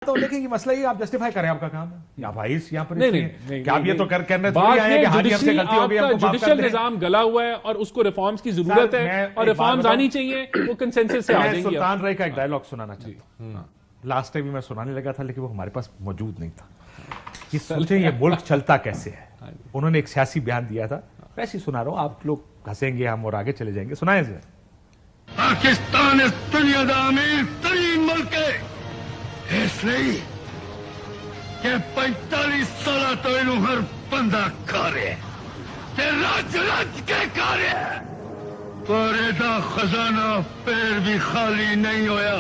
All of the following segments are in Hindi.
तो लेकिन ये मसला ये आप जस्टिफाई करें आपका काम है या भाई यहाँ पर नहीं, क्या आप ये तो करने थोड़ी आए हैं कि हां जी हमसे गलती हो गई हमको माफ कर जुडिशियल दें। निजाम गला हुआ है और उसको रिफॉर्म्स की जरूरत है और रिफॉर्म्स आनी चाहिए, वो कंसेंसस से आ जाएंगे। सुल्तान राय का एक डायलॉग सुनाना चाहता हूं। लास्ट टाइम भी मैं सुनाने लगा था लेकिन वो हमारे पास मौजूद नहीं था कि सोचे ये मुल्क चलता कैसे है। उन्होंने एक सियासी बयान दिया था, वैसे ही सुना रहा हूं, आप लोग हंसेंगे हम और आगे चले जाएंगे। सुनाए सर। पाकिस्तान इस दुनिया का अमीर तरीन मुल्क है, इसलिए कि 45 साल तो इनू हर बंदा खा रहे ते रज रज के खा रहे, पर एदा खजाना फिर भी खाली नहीं होया।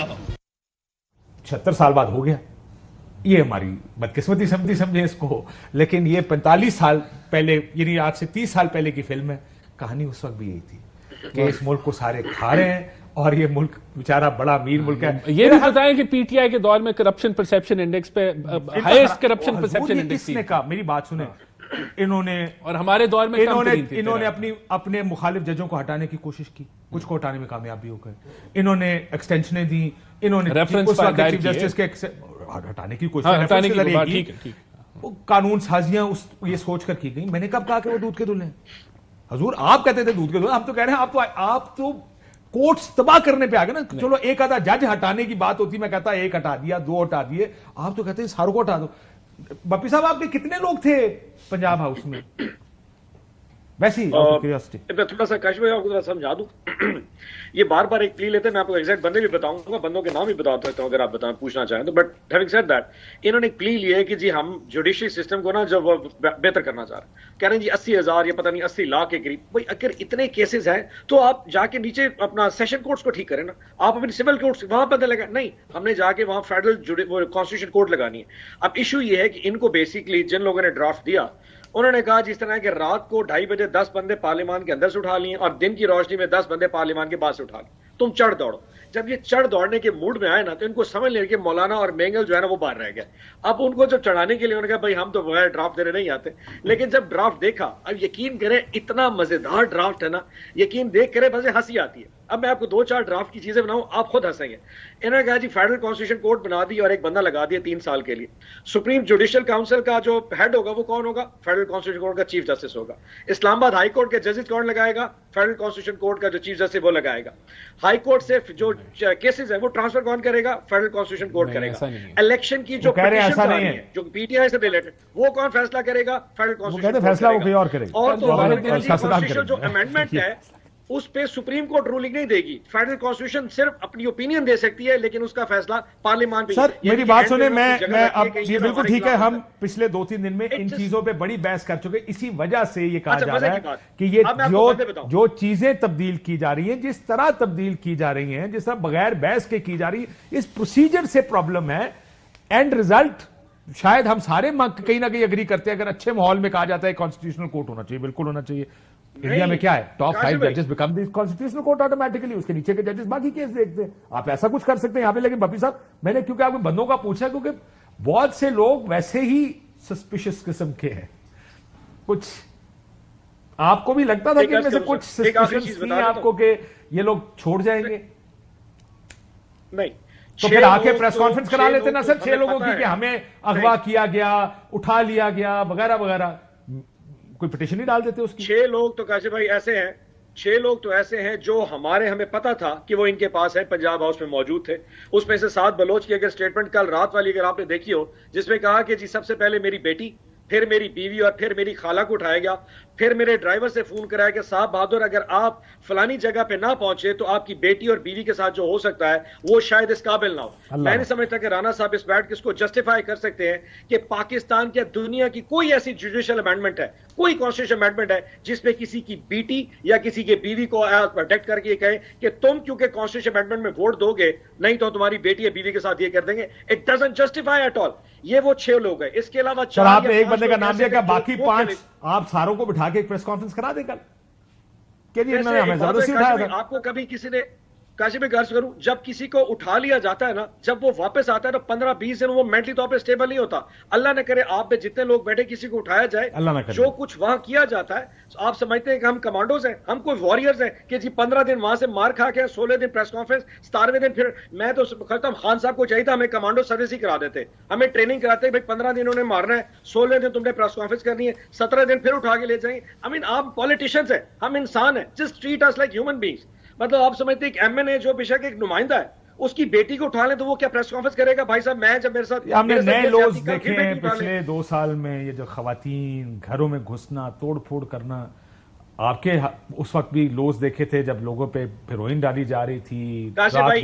76 साल बाद हो गया, ये हमारी बदकिस्मती समझे इसको, लेकिन ये 45 साल पहले यानी आज से 30 साल पहले की फिल्म है। कहानी उस वक्त भी यही थी कि इस मुल्क को सारे खा रहे हैं और ये मुल्क बेचारा बड़ा अमीर मुल्क है। ये भी बताएं कि पीटीआई के दौर में करप्शन परसेप्शन इंडेक्स पे हाईएस्ट करप्शन परसेप्शन इंडेक्स किसने कहा? मेरी बात सुने, इन्होंने और हमारे दौर में इन्होंने अपने मुखालिफ जजों को हटाने की कोशिश की, कुछ को हटाने में कामयाब भी हो गए। इन्होंने एक्सटेंशनें दी, इन्होंने चीफ जस्टिस के हटाने की कोशिश, कानून साजियां ये सोचकर की गई। मैंने कब कहा कि वो दूध के धुले? हजूर आप कहते थे दूध के धुले, हम तो कह रहे हैं आप तो कोर्ट्स तबाह करने पे आ गए ना। चलो एक आधा जज हटाने की बात होती, मैं कहता एक हटा दिया, दो हटा दिए, आप तो कहते हैं सारों को हटा दो। बप्पी साहब आपके कितने लोग थे पंजाब हाउस में? वैसे ही मैं थोड़ा सा काश भाई आपको थोड़ा समझा दूं। ये बार बार एक प्ली लेते हैं, मैं आपको एग्जैक्ट बंदे भी बताऊंगा, बंदों के नाम भी बता देता हूं अगर आप पूछना चाहें तो। बट हैविंग सेड दैट, इन्होंने एक प्ली ली है कि जी हम जुडिशरी सिस्टम को ना जब बेहतर करना चाह रहे हैं, कह रहे हैं जी 80,000 या पता नहीं 80 लाख के करीब। भाई अगर इतने केसेस हैं तो आप जाके नीचे अपना सेशन कोर्ट्स को ठीक करें ना, आप अपनी सिविल कोर्ट्स वहां पता लगा। नहीं, हमने जाके वहां फेडरल कॉन्स्टिट्यूशन कोर्ट लगानी है। अब इशू ये है कि इनको बेसिकली जिन लोगों ने ड्राफ्ट दिया, उन्होंने कहा जिस तरह के रात को 2:30 बजे 10 बंदे पार्लियामान के अंदर से उठा लिए और दिन की रोशनी में 10 बंदे पार्लियामान के बाहर से उठा लिए, तुम चढ़ दौड़ो। जब ये चढ़ दौड़ने के मूड में आए ना तो इनको समझ लें कि मौलाना और मेंगल जो है ना वो बाहर रह गया। अब उनको जब चढ़ाने के लिए उन्होंने कहा भाई हम तो बगैर ड्राफ्ट देने नहीं आते, लेकिन जब ड्राफ्ट देखा, अब यकीन करें इतना मजेदार ड्राफ्ट है ना, यकीन देख करें बस हंसी आती है। अब मैं आपको 2-4 ड्राफ्ट की चीजें बनाऊं, आप खुद हंसेंगे। इन्होंने कहा जी फेडरल कॉन्स्टिट्यूशन कोर्ट बना दी और एक बंदा लगा दिया 3 साल के लिए। सुप्रीम जुडिशियल काउंसिल का जो हेड होगा वो कौन होगा? फेडरल कॉन्स्टिट्यूशन कोर्ट का चीफ जस्टिस होगा। इस्लामाबाद हाई कोर्ट के जजेस कौन लगाएगा? फेडरल कॉन्स्टिट्यूशन कोर्ट का जो चीफ जस्टिस वो लगाएगा। हाई कोर्ट से जो केसेस है वो ट्रांसफर कौन करेगा? फेडरल कॉन्स्टिट्यूशन कोर्ट करेगा। इलेक्शन की जो पिटीशन आ रही है जो पीटीआई से रिलेटेड, वो कौन फैसला करेगा? फेडरल कॉन्स्टिट्यूशन फैसला वो और करेगा। और तो जो अमेंडमेंट है उस पे सुप्रीम कोर्ट रूलिंग नहीं देगी। फेडरल कॉन्स्टिट्यूशन सिर्फ अपनी ओपिनियन दे सकती है, लेकिन उसका फैसला पार्लियामेंट पे। सर मेरी बात सुने, मैं अब ये बिल्कुल ठीक है, हम पिछले 2-3 दिन में इन चीजों पे बड़ी बहस कर चुके। इसी वजह से ये कहा जा रहा है कि ये जो चीजें तब्दील की जा रही हैं, जिस तरह तब्दील की जा रही हैं, जिस तरह बगैर बहस के की जा रही है, इस प्रोसीजर से प्रॉब्लम है। एंड रिजल्ट शायद हम सारे कहीं ना कहीं अग्री करते हैं, अगर अच्छे माहौल में कहा जाता है कॉन्स्टिट्यूशनल कोर्ट होना चाहिए, बिल्कुल होना चाहिए। इंडिया में क्या है, टॉप 5 जजेस become the constitutional court automatically, उसके नीचे के जजेस बाकी केस देखते हैं। आप ऐसा कुछ कर सकते हैं यहां पे। लेकिन बप्पी साहब, मैंने क्योंकि आपके बंदों का पूछा क्योंकि बहुत से लोग वैसे ही सस्पिशियस किस्म के हैं। कुछ आपको भी लगता था कि इनमें से कुछ सस्पिशंस थी आपको कि ये लोग छोड़ जाएंगे? नहीं, तो फिर आके प्रेस कॉन्फ्रेंस करा लेते ना सर 6 लोगों की कि हमें अगवा किया गया, उठा लिया गया वगैरह वगैरह, कोई पिटीशन नहीं डाल देते उसकी? 6 लोग तो काशिफ भाई ऐसे हैं, 6 लोग तो ऐसे हैं जो हमें पता था कि वो इनके पास है, पंजाब हाउस में मौजूद थे। उसमें से 7 बलोच की अगर स्टेटमेंट कल रात वाली अगर आपने देखी हो, जिसमें कहा कि जी सबसे पहले मेरी बेटी, फिर मेरी बीवी और फिर मेरी खाला को उठाया गया, फिर मेरे ड्राइवर से फोन कराया कि साहब बहादुर अगर आप फलानी जगह पे ना पहुंचे तो आपकी बेटी और बीवी के साथ जो हो सकता है वो शायद इस काबिल ना हो। मैं नहीं समझता कि राणा साहब इस बैठ के इसको जस्टिफाई कर सकते हैं कि पाकिस्तान के दुनिया की कोई ऐसी जुडिशियल अमेंडमेंट है, कोई कॉन्स्टिट्यूशन अमेंडमेंट है जिसमें किसी की बेटी या किसी के बीवी को प्रोटेक्ट करके कहे कि तुम क्योंकि कॉन्स्टिट्यूशन अमेंडमेंट में वोट दोगे नहीं तो तुम्हारी बेटी या बीवी के साथ ये कर देंगे। It doesn't justify at all. ये वो 6 लोग हैं। इसके अलावा आपने एक बंदे का नाम दिया, क्या बाकी 5 आप सारों को बिठा के एक प्रेस कॉन्फ्रेंस करा दें कल? क्या जी इन्होंने हमें जबरदस्ती उठाया था? आपको कभी किसी ने काशिफ भाई गर्ज करूं, जब किसी को उठा लिया जाता है ना, जब वो वापस आता है तो 15-20 दिन वो मेंटली तौर पे स्टेबल नहीं होता। अल्लाह ने करे आप पे जितने लोग बैठे किसी को उठाया जाए, अल्लाह ना करे। जो कुछ वहां किया जाता है, आप समझते हैं कि हम कमांडोज हैं, हम कोई वॉरियर्स हैं कि जी 15 दिन वहां से मार खा के 16 दिन प्रेस कॉन्फ्रेंस, 17वें दिन फिर मैं तो कहता हूं खान साहब को चाहिए था हमें कमांडो सर्विस ही करा देते, हमें ट्रेनिंग कराते भाई 15 दिन उन्हें मारना है, 16 दिन तुमने प्रेस कॉन्फ्रेंस करनी है, 17 दिन फिर उठा के ले जाएंगे। आई मीन आप पॉलिटिशियंस हैं, हम इंसान हैं, just treat us like human beings. मतलब आप समझते हैं कि एमएनए जो बेशक एक नुमाइंदा है, उसकी बेटी को उठा ले तो वो क्या प्रेस कॉन्फ्रेंस करेगा? भाई साहब मैं जब मेरे साथ हमने नए ये लोग सियासी कल देखे फिर हैं बेटी उठा ले। पिछले 2 साल में, ये जो खवातीन घरों में घुसना, तोड़फोड़ करना। आपके उस वक्त भी लोग देखे थे जब लोगों पे हेरोइन डाली जा रही थी। काशिफ भाई,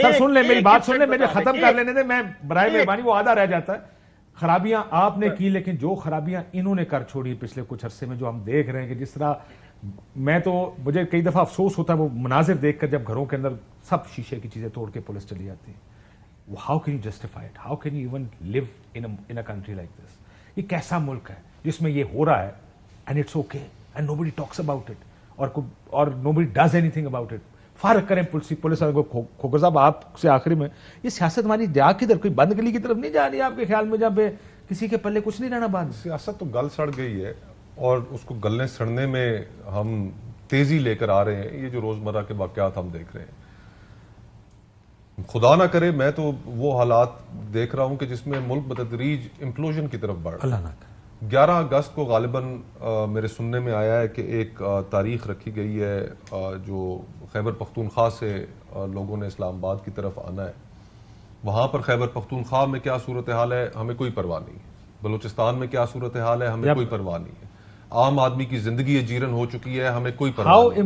सर सुन ले, मेरी बात सुन ले, एक मुझे खत्म कर लेने दे, मैं बराए एक- मेहरबानी, वो आधा रह जाता है। खराबियां आपने की, लेकिन जो खराबियां इन्होंने कर छोड़ी पिछले कुछ अरसे में, जो हम देख रहे हैं कि जिस तरह, मैं तो मुझे कई दफा अफसोस होता है वो मनाजिर देखकर जब घरों के अंदर सब शीशे की चीजें तोड़ के पुलिस चली जाती है। How can you justify it? How can you even live in a country like this? ये कैसा मुल्क है जिसमें ये हो रहा है and it's okay and nobody talks about it और nobody does anything about it? फर्क करें पुलिस वालों को। खोकर साहब आपसे आखिरी में, ये सियासत हमारी जा किधर, कोई बंद गली की तरफ नहीं जा रही आपके ख्याल में, जहाँ पे किसी के पल्ले कुछ नहीं रहना बंद? सियासत तो गल सड़ गई है और उसको गलने सड़ने में हम तेजी लेकर आ रहे हैं। ये जो रोजमर्रा के वाकयात हम देख रहे हैं, खुदा ना करे मैं तो वो हालात देख रहा हूं कि जिसमें मुल्क बतदरीज इम्प्लोजन की तरफ बढ़ रहा है। अल्लाह ना करे। 11 अगस्त को गालिबन मेरे सुनने में आया है कि एक तारीख रखी गई है जो खैबर पख्तूनख्वा से लोगों ने इस्लामाबाद की तरफ आना है। वहां पर खैबर पख्तूनख्वा में क्या सूरत हाल है हमें कोई परवाह नहीं है, बलूचिस्तान में क्या सूरत हाल है हमें कोई परवाह नहीं है, आम आदमी की जिंदगी जीरन हो चुकी है, हमें कोई परवाह नहीं है।